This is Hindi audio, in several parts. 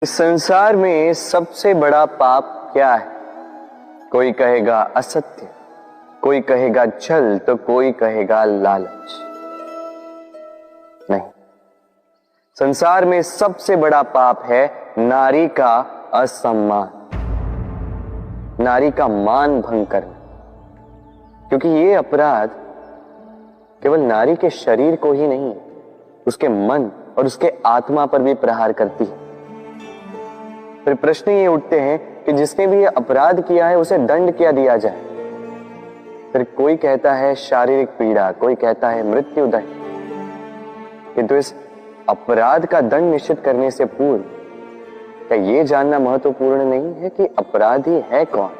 इस संसार में सबसे बड़ा पाप क्या है? कोई कहेगा असत्य, कोई कहेगा छल, तो कोई कहेगा लालच। नहीं, संसार में सबसे बड़ा पाप है नारी का असम्मान, नारी का मान भंग करना। क्योंकि ये अपराध केवल नारी के शरीर को ही नहीं, उसके मन और उसके आत्मा पर भी प्रहार करती है। फिर प्रश्न ये उठते हैं कि जिसने भी ये अपराध किया है उसे दंड क्या दिया जाए। फिर कोई कहता है शारीरिक पीड़ा, कोई कहता है मृत्यु दंड। किंतु इस अपराध का दंड निश्चित करने से पूर्व क्या ये जानना महत्वपूर्ण नहीं है कि अपराधी है कौन?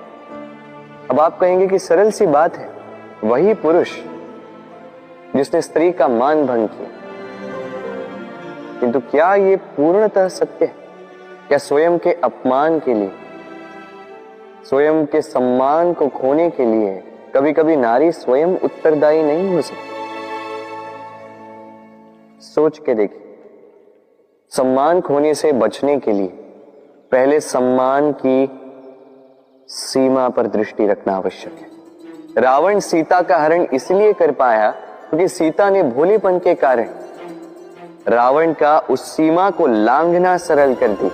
अब आप कहेंगे कि सरल सी बात है, वही पुरुष जिसने स्त्री का मान भंग किया। किंतु क्या ये पूर्णतः सत्य है? क्या स्वयं के अपमान के लिए, स्वयं के सम्मान को खोने के लिए कभी कभी नारी स्वयं उत्तरदायी नहीं हो सकती? सोच के देखिए, सम्मान खोने से बचने के लिए पहले सम्मान की सीमा पर दृष्टि रखना आवश्यक है। रावण सीता का हरण इसलिए कर पाया क्योंकि सीता ने भोलेपन के कारण रावण का उस सीमा को लांघना सरल कर दी।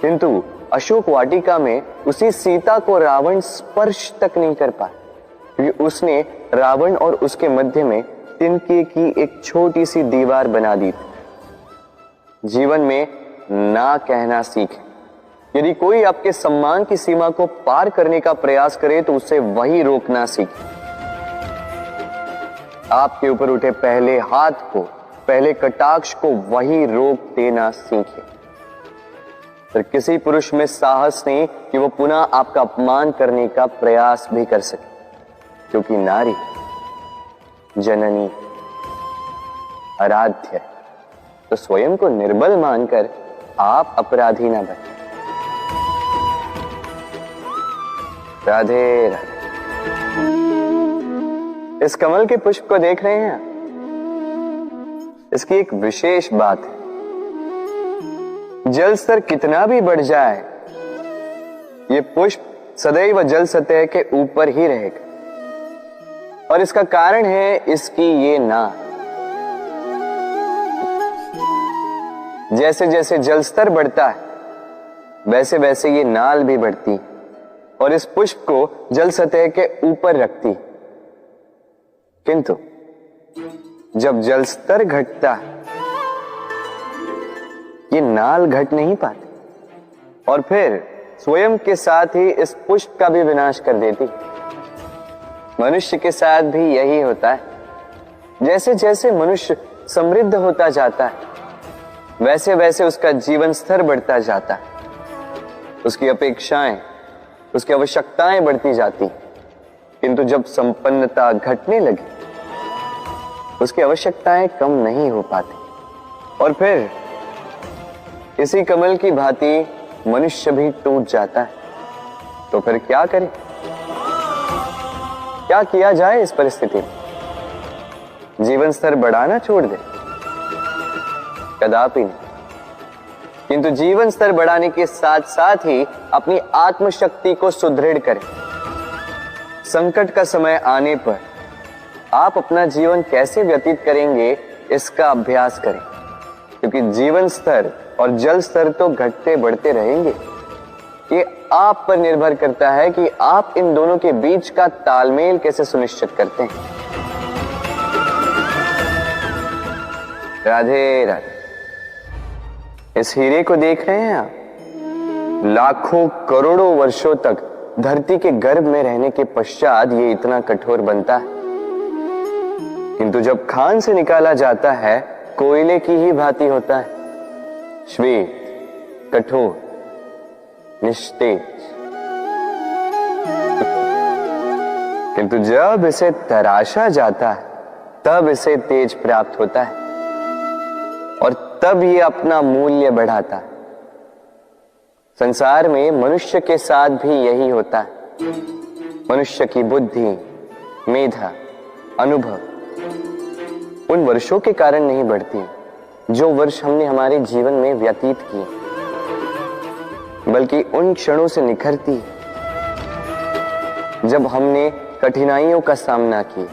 किंतु अशोक वाटिका में उसी सीता को रावण स्पर्श तक नहीं कर पाया, क्योंकि उसने रावण और उसके मध्य में तिनके की एक छोटी सी दीवार बना दी थी। जीवन में ना कहना सीखें। यदि कोई आपके सम्मान की सीमा को पार करने का प्रयास करे तो उसे वही रोकना सीखें। आपके ऊपर उठे पहले हाथ को, पहले कटाक्ष को वही रोक देना सीखें। फिर किसी पुरुष में साहस नहीं कि वो पुनः आपका अपमान करने का प्रयास भी कर सके, क्योंकि नारी जननी आराध्य है। तो स्वयं को निर्बल मानकर आप अपराधी ना बने। राधे राधे। इस कमल के पुष्प को देख रहे हैं? इसकी एक विशेष बात है, जल स्तर कितना भी बढ़ जाए ये पुष्प सदैव जल सतह के ऊपर ही रहेगा। और इसका कारण है इसकी ये नाल। जैसे जैसे जल स्तर बढ़ता है वैसे वैसे ये नाल भी बढ़ती और इस पुष्प को जल सतह के ऊपर रखती। किंतु जब जल स्तर घटता है ये नाल घट नहीं पाती और फिर स्वयं के साथ ही इस पुष्प का भी विनाश कर देती। मनुष्य के साथ भी यही होता है। जैसे जैसे मनुष्य समृद्ध होता जाता है वैसे वैसे उसका जीवन स्तर बढ़ता जाता है, उसकी अपेक्षाएं, उसकी आवश्यकताएं बढ़ती जाती। किंतु जब संपन्नता घटने लगी उसकी आवश्यकताएं कम नहीं हो पाती और फिर इसी कमल की भांति मनुष्य भी टूट जाता है। तो फिर क्या करें? क्या किया जाए इस परिस्थिति में? जीवन स्तर बढ़ाना छोड़ दे? कदापि नहीं। किंतु जीवन स्तर बढ़ाने के साथ साथ ही अपनी आत्मशक्ति को सुदृढ़ करें। संकट का समय आने पर आप अपना जीवन कैसे व्यतीत करेंगे इसका अभ्यास करें, क्योंकि जीवन स्तर और जल स्तर तो घटते बढ़ते रहेंगे। ये आप पर निर्भर करता है कि आप इन दोनों के बीच का तालमेल कैसे सुनिश्चित करते हैं। राधे राधे। इस हीरे को देख रहे हैं आप? लाखों करोड़ों वर्षों तक धरती के गर्भ में रहने के पश्चात ये इतना कठोर बनता है। किंतु जब खान से निकाला जाता है कोयले की ही भांति होता है, श्वेत, कठोर, निस्तेज। किंतु जब इसे तराशा जाता है तब इसे तेज प्राप्त होता है और तब ये अपना मूल्य बढ़ाता है। संसार में मनुष्य के साथ भी यही होता है। मनुष्य की बुद्धि, मेधा, अनुभव उन वर्षों के कारण नहीं बढ़ती, जो वर्ष हमने हमारे जीवन में व्यतीत किए, बल्कि उन क्षणों से निखरती है जब हमने कठिनाइयों का सामना किया,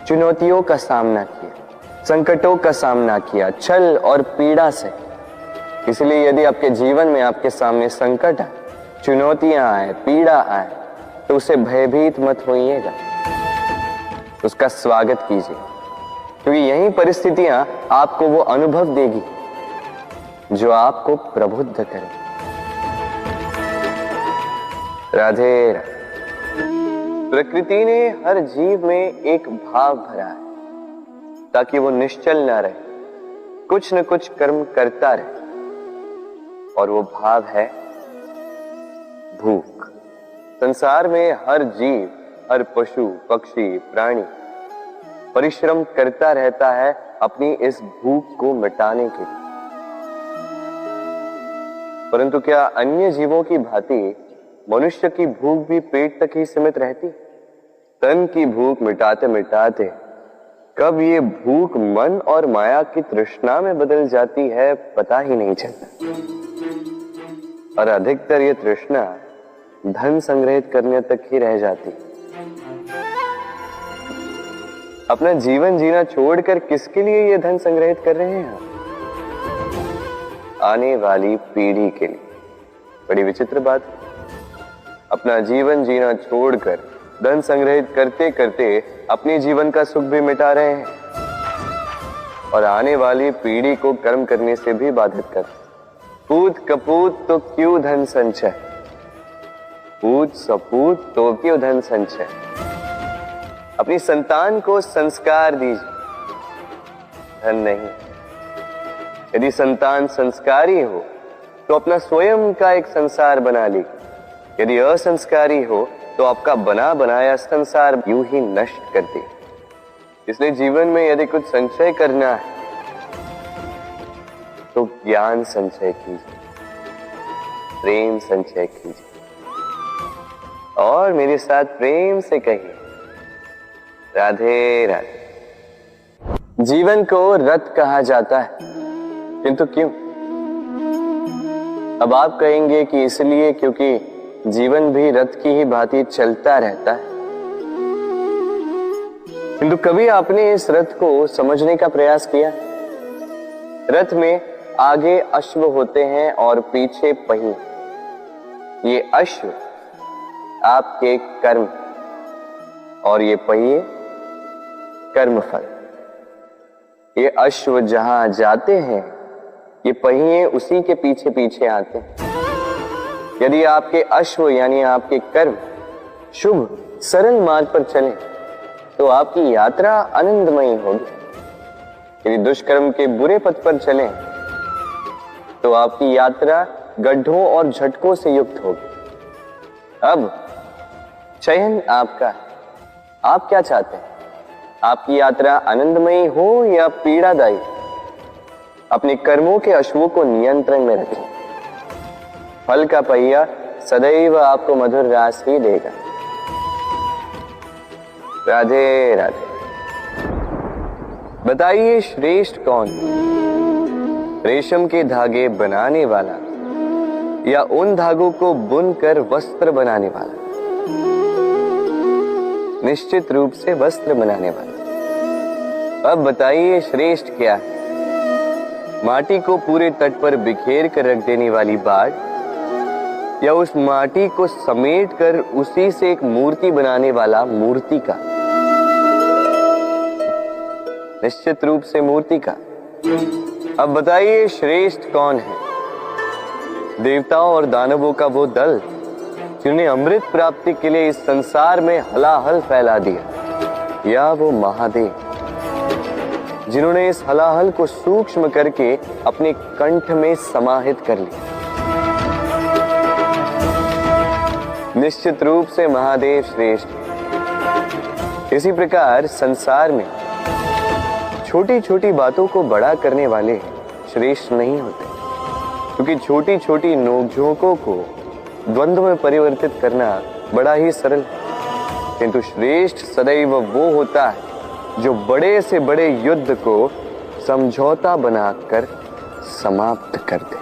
चुनौतियों का सामना किया, संकटों का सामना किया, छल और पीड़ा से। इसलिए यदि आपके जीवन में आपके सामने संकट आए, चुनौतियां आए, पीड़ा आए, तो उसे भयभीत मत होइएगा, उसका स्वागत कीजिए, क्योंकि यही परिस्थितियां आपको वो अनुभव देगी जो आपको प्रबुद्ध करे। राधे राधे। प्रकृति ने हर जीव में एक भाव भरा है ताकि वो निश्चल ना रहे, कुछ न कुछ कर्म करता रहे, और वो भाव है भूख। संसार में हर जीव, हर पशु, पक्षी, प्राणी परिश्रम करता रहता है अपनी इस भूख को मिटाने के लिए। परंतु क्या अन्य जीवों की भांति मनुष्य की भूख भी पेट तक ही सीमित रहती? तन की भूख मिटाते मिटाते कब ये भूख मन और माया की तृष्णा में बदल जाती है पता ही नहीं चलता। और अधिकतर ये तृष्णा धन संग्रहित करने तक ही रह जाती। अपना जीवन जीना छोड़कर किसके लिए ये धन संग्रहित कर रहे हैं? आने वाली पीढ़ी के लिए। बड़ी विचित्र बात है। अपना जीवन जीना छोड़कर धन संग्रहित करते करते अपने जीवन का सुख भी मिटा रहे हैं और आने वाली पीढ़ी को कर्म करने से भी बाधित करते। पूत कपूत तो क्यों धन संचय, पूत सपूत तो क्यों धन संचय। अपनी संतान को संस्कार दीजिए, धन नहीं। यदि संतान संस्कारी हो तो अपना स्वयं का एक संसार बना लीजिए। यदि असंस्कारी हो तो आपका बना बनाया संसार यूं ही नष्ट कर दे। इसलिए जीवन में यदि कुछ संचय करना है तो ज्ञान संचय कीजिए, प्रेम संचय कीजिए, और मेरे साथ प्रेम से कहिए राधे राधे। जीवन को रथ कहा जाता है, किंतु क्यों? अब आप कहेंगे कि इसलिए क्योंकि जीवन भी रथ की ही भांति चलता रहता है। किंतु कभी आपने इस रथ को समझने का प्रयास किया? रथ में आगे अश्व होते हैं और पीछे पहिए। ये अश्व आपके कर्म और ये पहिए कर्मफल। ये अश्व जहां जाते हैं, ये पहिए उसी के पीछे पीछे आते हैं। यदि आपके अश्व यानी आपके कर्म शुभ सरल मार्ग पर चले तो आपकी यात्रा आनंदमयी होगी। यदि दुष्कर्म के बुरे पथ पर चलें तो आपकी यात्रा गड्ढों और झटकों से युक्त होगी। अब चयन आपका है, आप क्या चाहते हैं? आपकी यात्रा आनंदमयी हो या पीड़ादायी? अपने कर्मों के अश्वों को नियंत्रण में रखें। फल का पहिया सदैव आपको मधुर रास ही देगा। राधे राधे। बताइए श्रेष्ठ कौन? रेशम के धागे बनाने वाला या उन धागों को बुनकर वस्त्र बनाने वाला? निश्चित रूप से वस्त्र बनाने वाला। अब बताइए श्रेष्ठ क्या है? माटी को पूरे तट पर बिखेर कर रख देने वाली बाढ़ या उस माटी को समेट कर उसी से एक मूर्ति बनाने वाला मूर्तिकार? निश्चित रूप से मूर्तिकार। अब बताइए श्रेष्ठ कौन है? देवताओं और दानवों का वो दल जिन्हें अमृत प्राप्ति के लिए इस संसार में हलाहल फैला दिया, या वो महादेव जिन्होंने इस हलाहल को सूक्ष्म करके अपने कंठ में समाहित कर लिया? निश्चित रूप से महादेव श्रेष्ठ। इसी प्रकार संसार में छोटी छोटी बातों को बड़ा करने वाले श्रेष्ठ नहीं होते, क्योंकि छोटी छोटी नोकझोंकों को द्वंद्व में परिवर्तित करना बड़ा ही सरल है। किंतु श्रेष्ठ सदैव वो होता है जो बड़े से बड़े युद्ध को समझौता बनाकर समाप्त कर दे।